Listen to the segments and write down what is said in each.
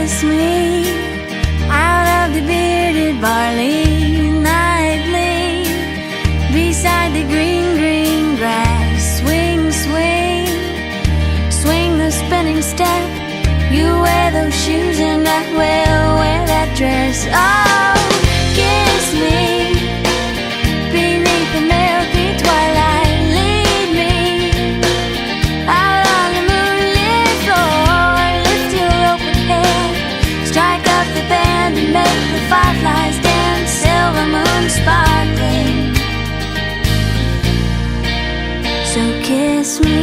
kiss me out of the bearded barley nightly, beside the green, green grass. Swing, swing, swing the spinning step. You wear those shoes and I will wear that dress. Oh, kiss me beneath the milky twilight. Lead me out on the moonlit floor. Lift your open head, strike up the band and make the fireflies dance. Silver moon sparkling, so kiss me.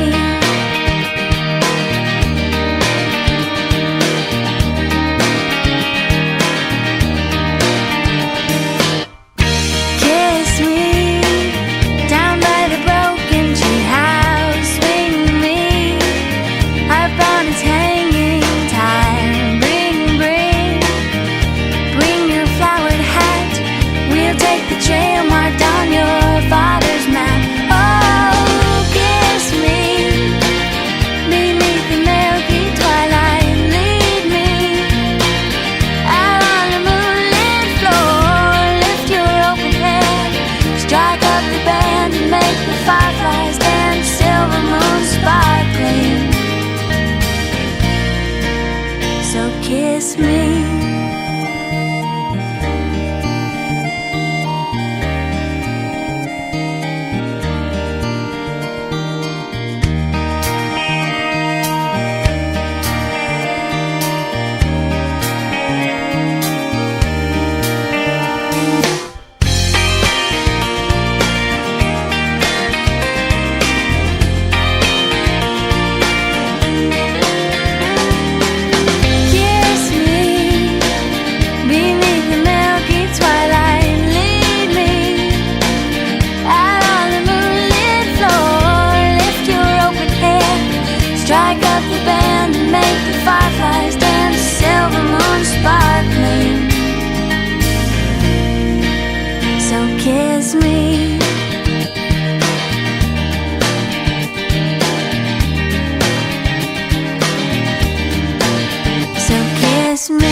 Trail marked on your father's map. Oh, kiss me beneath the milky twilight. Lead me out on the moonlit floor. Lift your open head, strike up the band and make the fireflies dance. Silver moon sparkling, so kiss me. Strike up the band and make the fireflies dance. Silver moon sparkling, so kiss me. So kiss me.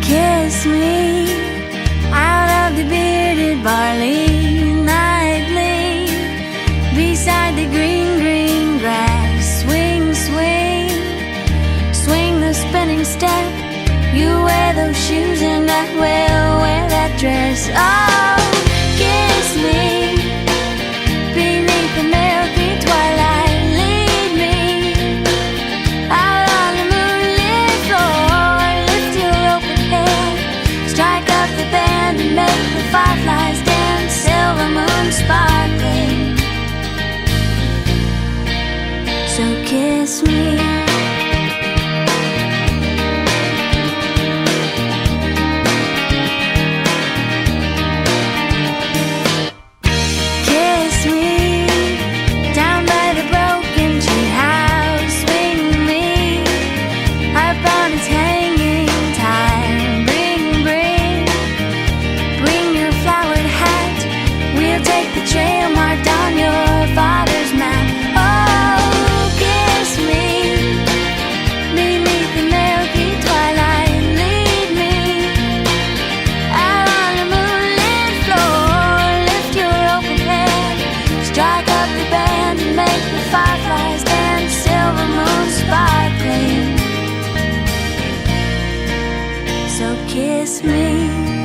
Kiss me out of the bearded barley nightly, beside the green, green grass. Swing, swing, swing the spinning step. You wear those shoes and I will wear that dress. Oh, kiss me beneath the milky twilight. Lead me out on the moonlit floor. Lift your open head, strike up the band and make the fireflies dance. Silver moon sparkling, so kiss me. Trail marked on your father's map. Oh, kiss me beneath the milky twilight. Lead me out on the moonlit floor. Lift your open head, strike up the band and make the fireflies dance. Silver moon sparkling, so kiss me.